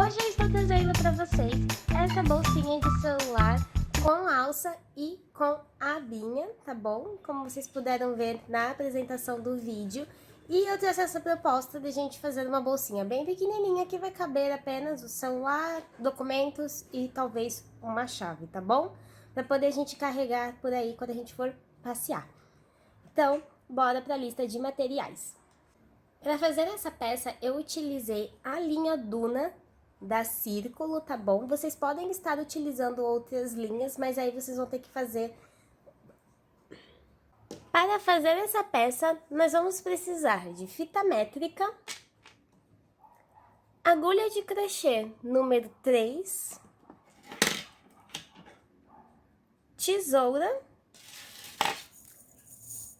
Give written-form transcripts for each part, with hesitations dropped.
Hoje eu estou trazendo para vocês essa bolsinha de celular com alça e com abinha, tá bom? Como vocês puderam ver na apresentação do vídeo. E eu trouxe essa proposta de a gente fazer uma bolsinha bem pequenininha que vai caber apenas o celular, documentos e talvez uma chave, tá bom? Para poder a gente carregar por aí quando a gente for passear. Então, bora para a lista de materiais. Para fazer essa peça, eu utilizei a linha Duna da Círculo, tá bom? Vocês podem estar utilizando outras linhas, mas aí vocês vão ter que fazer... Para fazer essa peça, nós vamos precisar de fita métrica, agulha de crochê número 3, tesoura.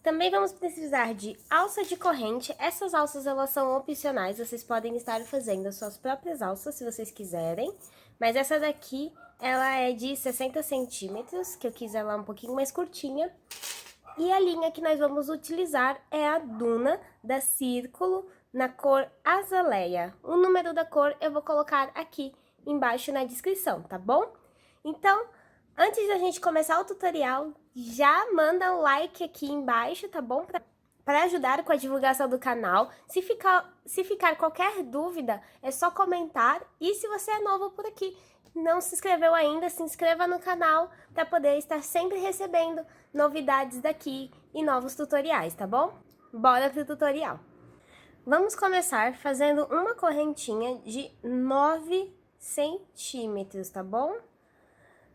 Também vamos precisar de alça de corrente. Essas alças, elas são opcionais, vocês podem estar fazendo as suas próprias alças, se vocês quiserem. Mas essa daqui, ela é de 60 centímetros, que eu quis ela um pouquinho mais curtinha. E a linha que nós vamos utilizar é a Duna da Círculo, na cor azaleia. O número da cor eu vou colocar aqui embaixo na descrição, tá bom? Então, antes da gente começar o tutorial, já manda um like aqui embaixo, tá bom? Para ajudar com a divulgação do canal. Se ficar qualquer dúvida, é só comentar. E se você é novo por aqui, não se inscreveu ainda, se inscreva no canal para poder estar sempre recebendo novidades daqui e novos tutoriais, tá bom? Bora pro tutorial! Vamos começar fazendo uma correntinha de 9 centímetros, tá bom?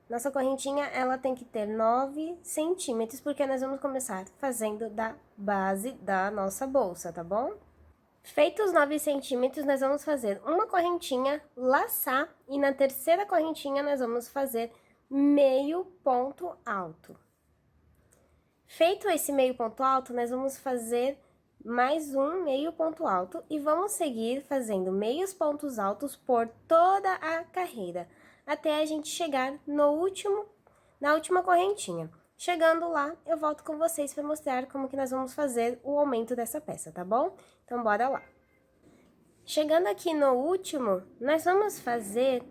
Nossa correntinha, ela tem que ter 9 centímetros, porque nós vamos começar fazendo da base da nossa bolsa, tá bom? Feitos 9 centímetros, nós vamos fazer uma correntinha, laçar, e na terceira correntinha nós vamos fazer meio ponto alto. Feito esse meio ponto alto, nós vamos fazer mais um meio ponto alto e vamos seguir fazendo meios pontos altos por toda a carreira, até a gente chegar na última correntinha. Chegando lá, eu volto com vocês para mostrar como que nós vamos fazer o aumento dessa peça, tá bom? Então, bora lá. Chegando aqui no último, nós vamos fazer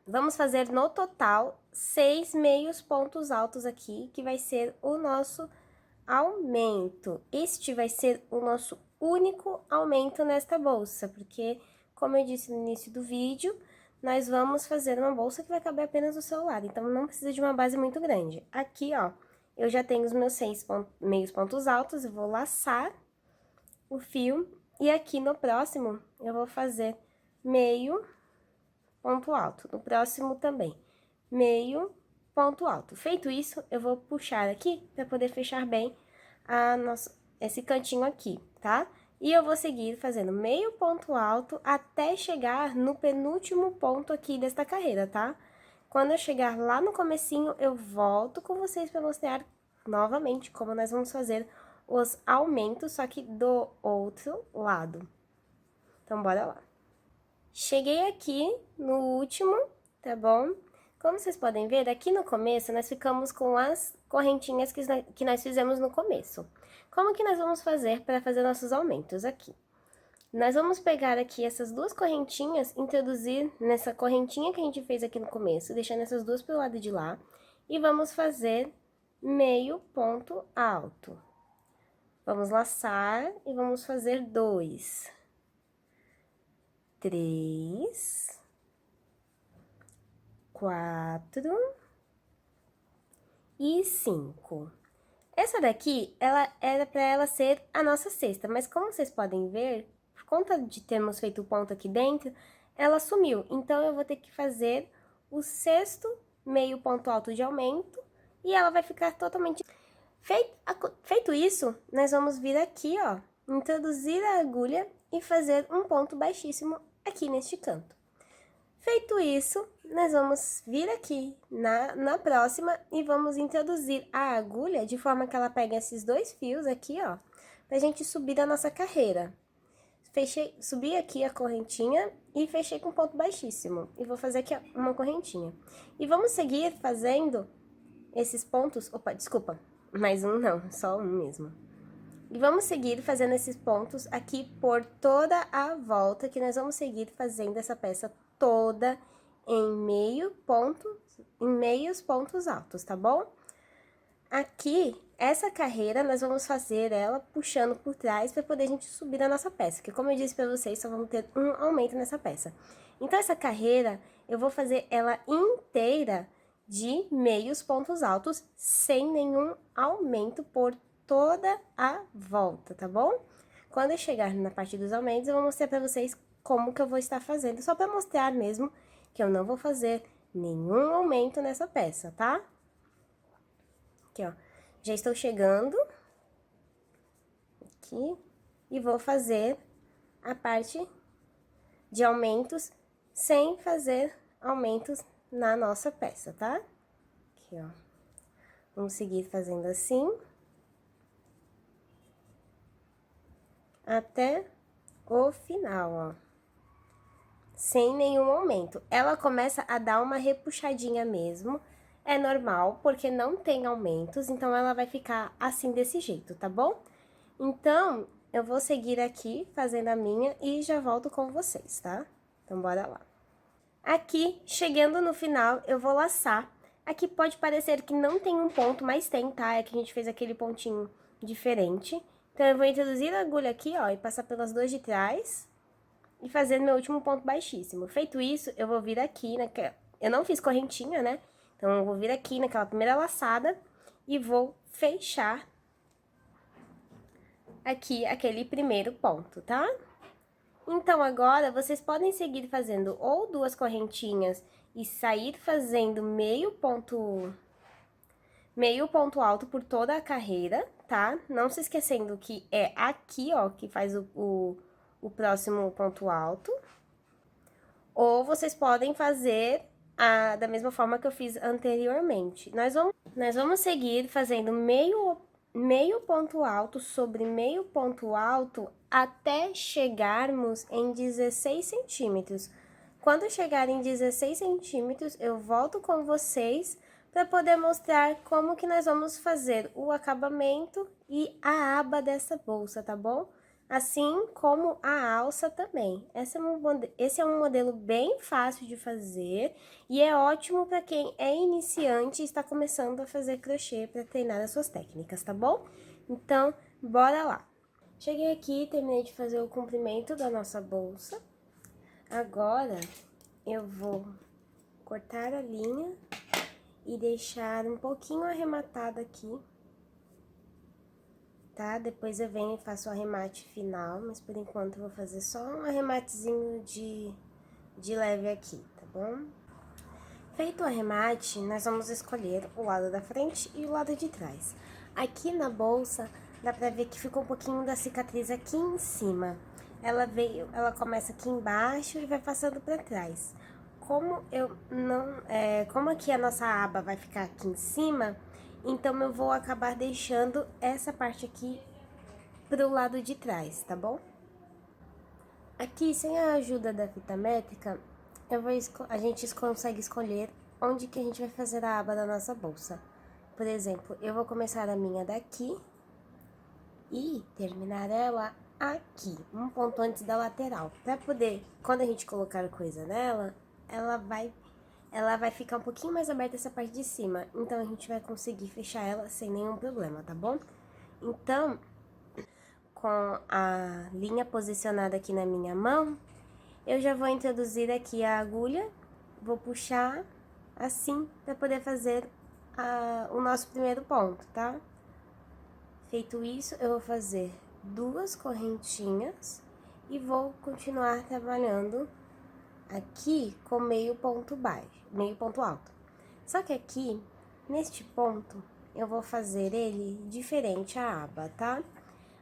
vamos fazer no total 6 meios pontos altos aqui, que vai ser o nosso aumento. Este vai ser o nosso único aumento nesta bolsa, porque, como eu disse no início do vídeo, nós vamos fazer uma bolsa que vai caber apenas no celular, então não precisa de uma base muito grande. Aqui, ó, eu já tenho os meus 6 meios pontos altos, eu vou laçar o fio, e aqui no próximo, eu vou fazer meio ponto alto, no próximo também, meio ponto alto. Feito isso, eu vou puxar aqui para poder fechar bem esse cantinho aqui, tá? E eu vou seguir fazendo meio ponto alto até chegar no penúltimo ponto aqui desta carreira, tá? Quando eu chegar lá no comecinho, eu volto com vocês para mostrar novamente como nós vamos fazer os aumentos, só que do outro lado. Então, bora lá. Cheguei aqui no último, tá bom? Como vocês podem ver, aqui no começo, nós ficamos com as correntinhas que nós fizemos no começo. Como que nós vamos fazer para fazer nossos aumentos aqui? Nós vamos pegar aqui essas duas correntinhas, introduzir nessa correntinha que a gente fez aqui no começo, deixando essas duas pro lado de lá, e vamos fazer meio ponto alto. Vamos laçar e vamos fazer 2, 3, 4 e 5. Essa daqui, ela era para ela ser a nossa cesta, mas como vocês podem ver, por conta de termos feito o ponto aqui dentro, ela sumiu. Então, eu vou ter que fazer o sexto meio ponto alto de aumento e ela vai ficar totalmente... Feito isso, nós vamos vir aqui, ó, introduzir a agulha e fazer um ponto baixíssimo aqui neste canto. Feito isso, nós vamos vir aqui na próxima e vamos introduzir a agulha de forma que ela pegue esses dois fios aqui, ó, pra gente subir a nossa carreira. Subi aqui a correntinha e fechei com ponto baixíssimo. E vou fazer aqui uma correntinha. E vamos seguir fazendo esses pontos... Opa, desculpa, mais um não, só um mesmo. E vamos seguir fazendo esses pontos aqui por toda a volta, que nós vamos seguir fazendo essa peça toda em meios pontos altos, tá bom? Aqui, essa carreira, nós vamos fazer ela puxando por trás para poder a gente subir a nossa peça, que como eu disse para vocês, só vamos ter um aumento nessa peça. Então, essa carreira, eu vou fazer ela inteira de meios pontos altos, sem nenhum aumento por toda a volta, tá bom? Quando eu chegar na parte dos aumentos, eu vou mostrar para vocês como que eu vou estar fazendo, só para mostrar mesmo que eu não vou fazer nenhum aumento nessa peça, tá? Aqui, ó. Já estou chegando aqui e vou fazer a parte de aumentos sem fazer aumentos na nossa peça, tá? Aqui, ó. Vamos seguir fazendo assim até o final, ó. Sem nenhum aumento. Ela começa a dar uma repuxadinha mesmo. É normal, porque não tem aumentos, então ela vai ficar assim desse jeito, tá bom? Então, eu vou seguir aqui fazendo a minha e já volto com vocês, tá? Então, bora lá. Aqui, chegando no final, eu vou laçar. Aqui pode parecer que não tem um ponto, mas tem, tá? É que a gente fez aquele pontinho diferente. Então, eu vou introduzir a agulha aqui, ó, e passar pelas duas de trás e fazer meu último ponto baixíssimo. Feito isso, eu vou vir aqui naquela... Eu não fiz correntinha, né? Então, eu vou vir aqui naquela primeira laçada e vou fechar aqui aquele primeiro ponto, tá? Então, agora, vocês podem seguir fazendo ou duas correntinhas e sair fazendo meio ponto alto por toda a carreira, tá? Não se esquecendo que é aqui, ó, que faz o próximo ponto alto. Ou vocês podem fazer da mesma forma que eu fiz anteriormente. Nós vamos seguir fazendo meio ponto alto sobre meio ponto alto até chegarmos em 16 centímetros. Quando chegar em 16 centímetros, eu volto com vocês para poder mostrar como que nós vamos fazer o acabamento e a aba dessa bolsa, tá bom? Assim como a alça também. Esse é um modelo bem fácil de fazer e é ótimo para quem é iniciante e está começando a fazer crochê para treinar as suas técnicas, tá bom? Então, bora lá! Cheguei aqui, terminei de fazer o comprimento da nossa bolsa. Agora, eu vou cortar a linha e deixar um pouquinho arrematada aqui, tá? Depois eu venho e faço o arremate final, mas por enquanto eu vou fazer só um arrematezinho de leve aqui, tá bom? Feito o arremate, nós vamos escolher o lado da frente e o lado de trás. Aqui na bolsa, dá pra ver que ficou um pouquinho da cicatriz aqui em cima. Ela começa aqui embaixo e vai passando pra trás. Como aqui a nossa aba vai ficar aqui em cima, então eu vou acabar deixando essa parte aqui pro lado de trás, tá bom? Aqui, sem a ajuda da fita métrica, a gente consegue escolher onde que a gente vai fazer a aba da nossa bolsa. Por exemplo, eu vou começar a minha daqui e terminar ela aqui, um ponto antes da lateral, pra poder, quando a gente colocar coisa nela, ela vai ficar um pouquinho mais aberta essa parte de cima, então a gente vai conseguir fechar ela sem nenhum problema, tá bom? Então, com a linha posicionada aqui na minha mão, eu já vou introduzir aqui a agulha, vou puxar assim para poder fazer o nosso primeiro ponto, tá? Feito isso, eu vou fazer duas correntinhas e vou continuar trabalhando aqui com meio ponto baixo, meio ponto alto. Só que aqui, neste ponto, eu vou fazer ele diferente a aba, tá?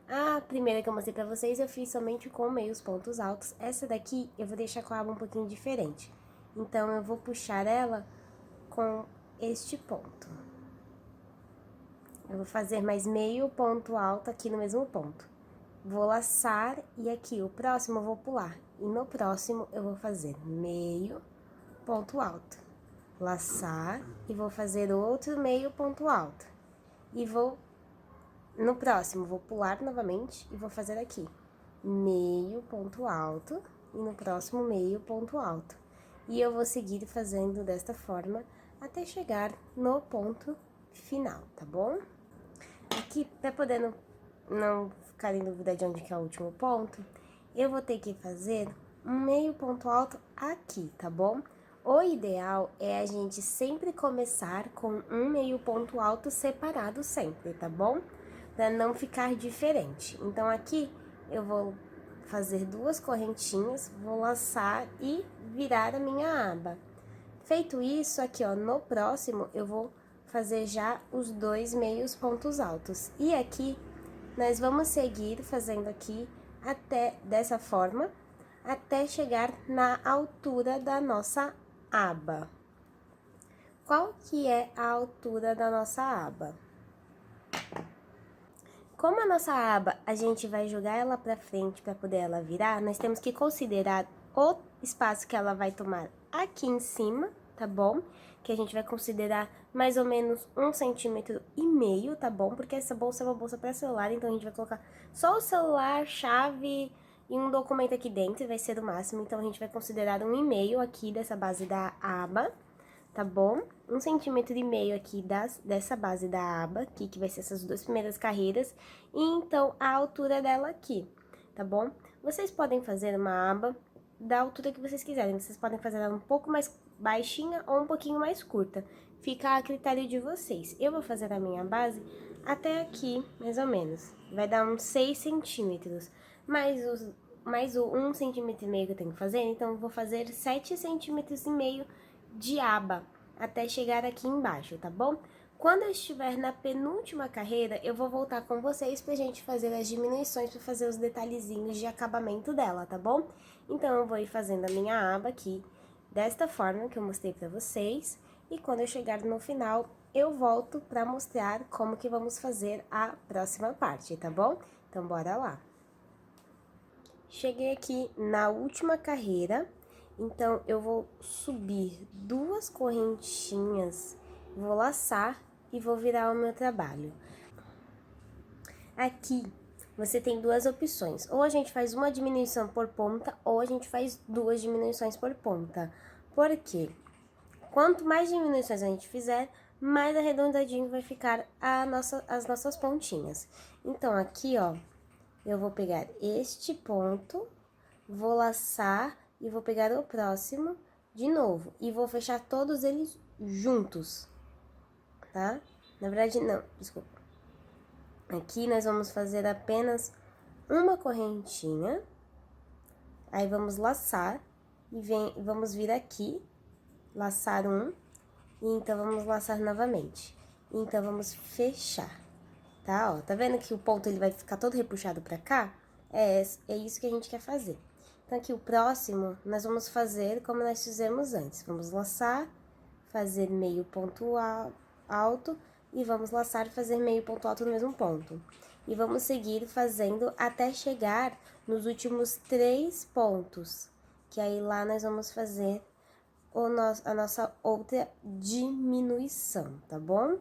A primeira que eu mostrei pra vocês, eu fiz somente com meios pontos altos. Essa daqui, eu vou deixar com a aba um pouquinho diferente. Então, eu vou puxar ela com este ponto. Eu vou fazer mais meio ponto alto aqui no mesmo ponto. Vou laçar e aqui, o próximo eu vou pular. E no próximo, eu vou fazer meio ponto alto. Laçar e vou fazer outro meio ponto alto. E vou No próximo, vou pular novamente e vou fazer aqui meio ponto alto e no próximo meio ponto alto. E eu vou seguir fazendo desta forma até chegar no ponto final, tá bom? Aqui, para poder não ficar em dúvida de onde que é o último ponto, eu vou ter que fazer um meio ponto alto aqui, tá bom? O ideal é a gente sempre começar com um meio ponto alto separado sempre, tá bom? Para não ficar diferente. Então, aqui eu vou fazer duas correntinhas, vou laçar e virar a minha aba. Feito isso, aqui ó, no próximo eu vou fazer já os dois meios pontos altos. E aqui, nós vamos seguir fazendo aqui até dessa forma, até chegar na altura da nossa aba. Qual que é a altura da nossa aba? Como a nossa aba, a gente vai jogar ela pra frente para poder ela virar, nós temos que considerar o espaço que ela vai tomar aqui em cima, tá bom? Que a gente vai considerar mais ou menos 1,5 cm, tá bom? Porque essa bolsa é uma bolsa para celular, então a gente vai colocar só o celular, chave e um documento aqui dentro, vai ser o máximo. Então, a gente vai considerar 1,5 aqui dessa base da aba, tá bom? 1,5 cm aqui dessa base da aba aqui, que vai ser essas duas primeiras carreiras, e então a altura dela aqui, tá bom? Vocês podem fazer uma aba da altura que vocês quiserem, vocês podem fazer ela um pouco mais baixinha ou um pouquinho mais curta, fica a critério de vocês. Eu vou fazer a minha base até aqui, mais ou menos, vai dar uns 6 centímetros, mais o 1,5 cm que eu tenho que fazer, então eu vou fazer 7,5 centímetros de aba até chegar aqui embaixo, tá bom? Quando eu estiver na penúltima carreira, eu vou voltar com vocês pra gente fazer as diminuições, pra fazer os detalhezinhos de acabamento dela, tá bom? Então, eu vou ir fazendo a minha aba aqui, desta forma que eu mostrei pra vocês, e quando eu chegar no final, eu volto pra mostrar como que vamos fazer a próxima parte, tá bom? Então, bora lá! Cheguei aqui na última carreira, então eu vou subir duas correntinhas, vou laçar e vou virar o meu trabalho. Aqui você tem duas opções, ou a gente faz uma diminuição por ponta, ou a gente faz duas diminuições por ponta. Por quê? Quanto mais diminuições a gente fizer, mais arredondadinho vai ficar as nossas pontinhas. Então, aqui, ó, eu vou pegar este ponto, vou laçar e vou pegar o próximo de novo. E vou fechar todos eles juntos, tá? Na verdade, não, desculpa. Aqui nós vamos fazer apenas uma correntinha. Aí, vamos laçar e vamos vir aqui, laçar um. E então, vamos laçar novamente. Então, vamos fechar. Tá, ó, tá vendo que o ponto ele vai ficar todo repuxado pra cá? É isso que a gente quer fazer. Então, aqui o próximo, nós vamos fazer como nós fizemos antes. Vamos laçar, fazer meio ponto alto e vamos laçar e fazer meio ponto alto no mesmo ponto. E vamos seguir fazendo até chegar nos últimos 3 pontos, que aí lá nós vamos fazer a nossa outra diminuição, tá bom?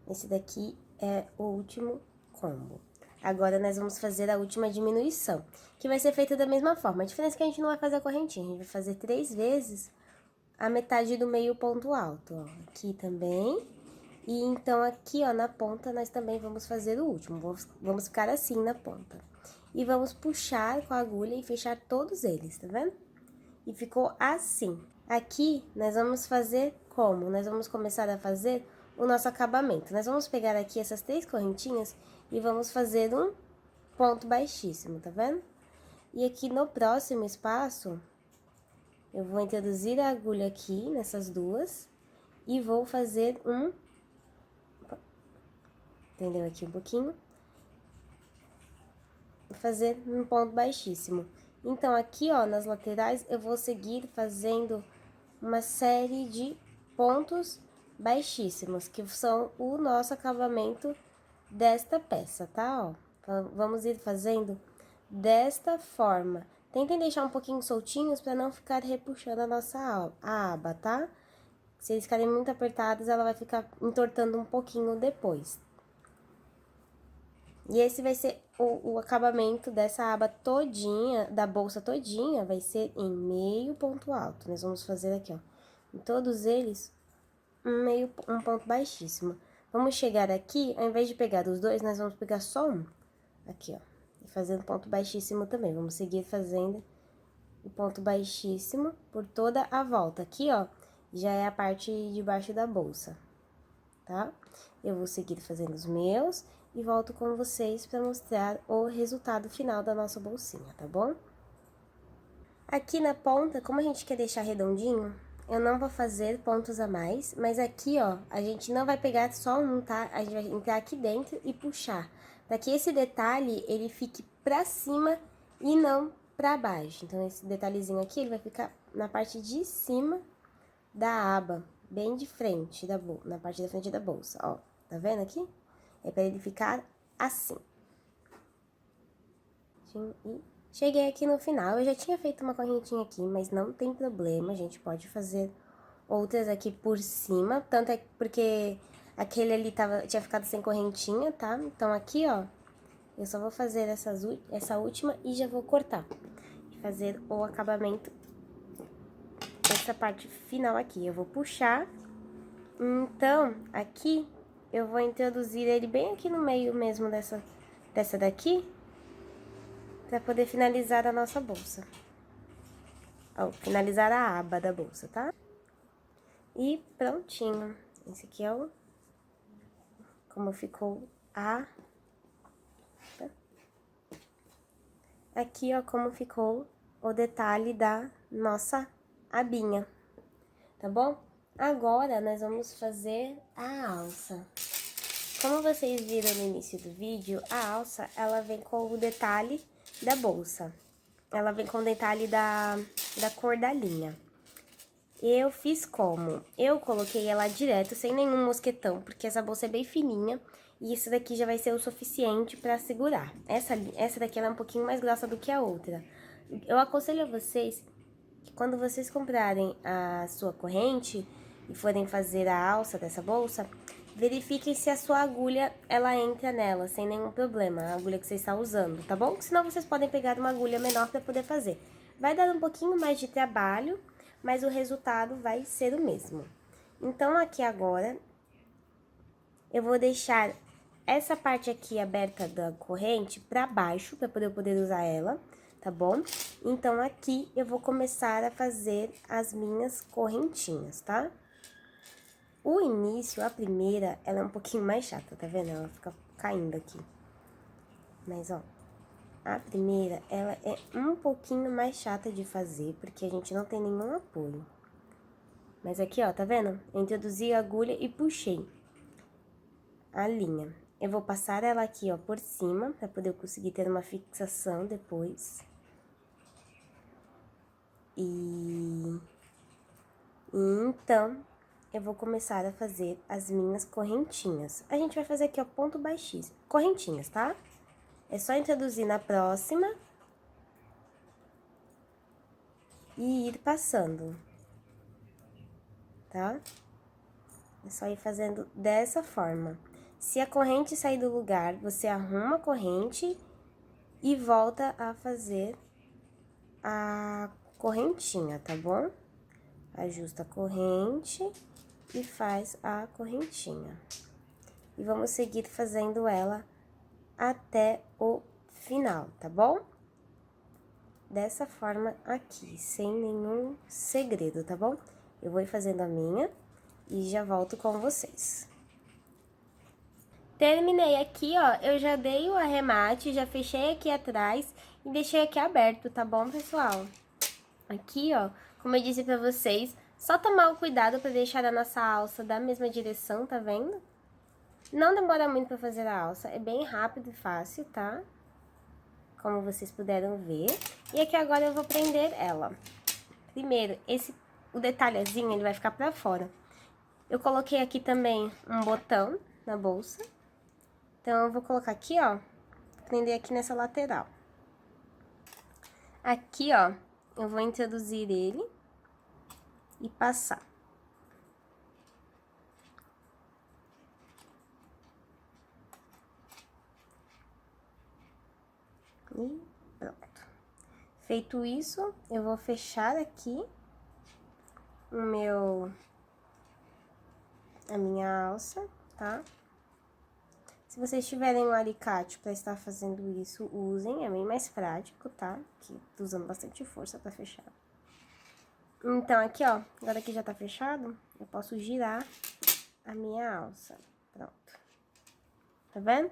Esse daqui é o último combo. Agora, nós vamos fazer a última diminuição, que vai ser feita da mesma forma. A diferença é que a gente não vai fazer a correntinha, a gente vai fazer 3 vezes a metade do meio ponto alto, ó. Aqui também. E então, aqui, ó, na ponta, nós também vamos fazer o último. Vamos ficar assim na ponta. E vamos puxar com a agulha e fechar todos eles, tá vendo? E ficou assim. Aqui, nós vamos fazer como? Nós vamos começar a fazer o nosso acabamento. Nós vamos pegar aqui essas 3 correntinhas e vamos fazer um ponto baixíssimo, tá vendo? E aqui no próximo espaço, eu vou introduzir a agulha aqui nessas duas e vou fazer um... Entendeu aqui um pouquinho? Vou fazer um ponto baixíssimo. Então, aqui, ó, nas laterais, eu vou seguir fazendo uma série de pontos baixíssimos, que são o nosso acabamento desta peça, tá? Ó, vamos ir fazendo desta forma. Tentem deixar um pouquinho soltinhos para não ficar repuxando a nossa aba, tá? Se eles ficarem muito apertados, ela vai ficar entortando um pouquinho depois. E esse vai ser o acabamento dessa aba todinha, da bolsa todinha, vai ser em meio ponto alto. Nós vamos fazer aqui, ó, em todos eles, um ponto baixíssimo. Vamos chegar aqui, ao invés de pegar os dois, nós vamos pegar só um. Aqui, ó, e fazendo ponto baixíssimo também. Vamos seguir fazendo o ponto baixíssimo por toda a volta. Aqui, ó, já é a parte de baixo da bolsa, tá? Eu vou seguir fazendo os meus e volto com vocês para mostrar o resultado final da nossa bolsinha, tá bom? Aqui na ponta, como a gente quer deixar redondinho, eu não vou fazer pontos a mais, mas aqui, ó, a gente não vai pegar só um, tá? A gente vai entrar aqui dentro e puxar, para que esse detalhe, ele fique pra cima e não pra baixo. Então, esse detalhezinho aqui, ele vai ficar na parte de cima da aba, bem de frente, na parte da frente da bolsa, ó. Tá vendo aqui? É pra ele ficar assim. E cheguei aqui no final, eu já tinha feito uma correntinha aqui, mas não tem problema, a gente pode fazer outras aqui por cima, tanto é porque aquele ali tinha ficado sem correntinha, tá? Então, aqui, ó, eu só vou fazer essa última e já vou cortar. E fazer o acabamento dessa parte final aqui. Eu vou puxar, então, aqui, eu vou introduzir ele bem aqui no meio mesmo dessa daqui, pra poder finalizar a nossa bolsa. Ó, finalizar a aba da bolsa, tá? E prontinho. Esse aqui é como ficou a... Aqui, ó, como ficou o detalhe da nossa abinha, tá bom? Agora, nós vamos fazer a alça. Como vocês viram no início do vídeo, a alça, ela vem com o detalhe da bolsa. Ela vem com o detalhe da cor da linha. Eu fiz como? Eu coloquei ela direto, sem nenhum mosquetão, porque essa bolsa é bem fininha. E isso daqui já vai ser o suficiente pra segurar. Essa daqui, ela é um pouquinho mais grossa do que a outra. Eu aconselho a vocês que quando vocês comprarem a sua corrente e forem fazer a alça dessa bolsa, verifiquem se a sua agulha, ela entra nela, sem nenhum problema, a agulha que você está usando, tá bom? Senão vocês podem pegar uma agulha menor para poder fazer. Vai dar um pouquinho mais de trabalho, mas o resultado vai ser o mesmo. Então, aqui agora, eu vou deixar essa parte aqui aberta da corrente para baixo, para poder usar ela, tá bom? Então, aqui eu vou começar a fazer as minhas correntinhas, tá? O início, a primeira, ela é um pouquinho mais chata, tá vendo? Ela fica caindo aqui. Mas, ó, a primeira, ela é um pouquinho mais chata de fazer, porque a gente não tem nenhum apoio. Mas aqui, ó, tá vendo? Eu introduzi a agulha e puxei a linha. Eu vou passar ela aqui, ó, por cima, pra poder conseguir ter uma fixação depois. Então, eu vou começar a fazer as minhas correntinhas. A gente vai fazer aqui, ó, ponto baixíssimo. Correntinhas, tá? É só introduzir na próxima e ir passando, tá? É só ir fazendo dessa forma. Se a corrente sair do lugar, você arruma a corrente e volta a fazer a correntinha, tá bom? Ajusta a corrente e faz a correntinha. E vamos seguir fazendo ela até o final, tá bom? Dessa forma aqui, sem nenhum segredo, tá bom? Eu vou ir fazendo a minha e já volto com vocês. Terminei aqui, ó, eu já dei o arremate, já fechei aqui atrás e deixei aqui aberto, tá bom, pessoal? Aqui, ó, como eu disse pra vocês, só tomar o cuidado pra deixar a nossa alça da mesma direção, tá vendo? Não demora muito pra fazer a alça, é bem rápido e fácil, tá? Como vocês puderam ver. E aqui agora eu vou prender ela. Primeiro, o detalhezinho, ele vai ficar pra fora. Eu coloquei aqui também um botão na bolsa. Então, eu vou colocar aqui, ó, prender aqui nessa lateral. Aqui, ó, eu vou introduzir ele e passar. E pronto. Feito isso, eu vou fechar aqui a minha alça, tá? Se vocês tiverem um alicate para estar fazendo isso, usem, é bem mais prático, tá? Aqui, tô usando bastante força para fechar. Então, aqui, ó, agora que já tá fechado, eu posso girar a minha alça. Pronto. Tá vendo?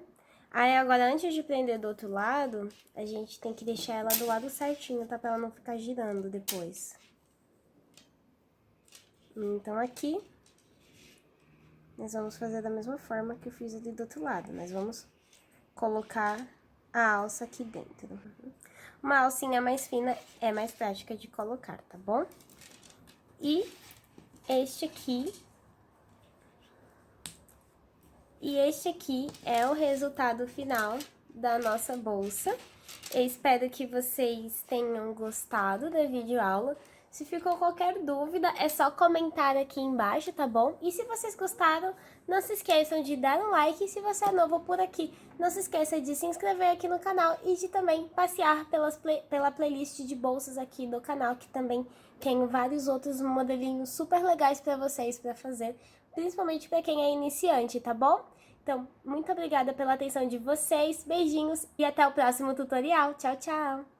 Aí, agora, antes de prender do outro lado, a gente tem que deixar ela do lado certinho, tá? Pra ela não ficar girando depois. Então, aqui, nós vamos fazer da mesma forma que eu fiz ali do outro lado. Nós vamos colocar a alça aqui dentro. Uma alcinha mais fina é mais prática de colocar, tá bom? E este aqui é o resultado final da nossa bolsa. Eu espero que vocês tenham gostado da videoaula. Se ficou qualquer dúvida, é só comentar aqui embaixo, tá bom? E se vocês gostaram, não se esqueçam de dar um like. E se você é novo por aqui, não se esqueça de se inscrever aqui no canal e de também passear pela playlist de bolsas aqui do canal, que também tem vários outros modelinhos super legais para vocês para fazer, principalmente para quem é iniciante, tá bom? Então, muito obrigada pela atenção de vocês, beijinhos e até o próximo tutorial. Tchau, tchau!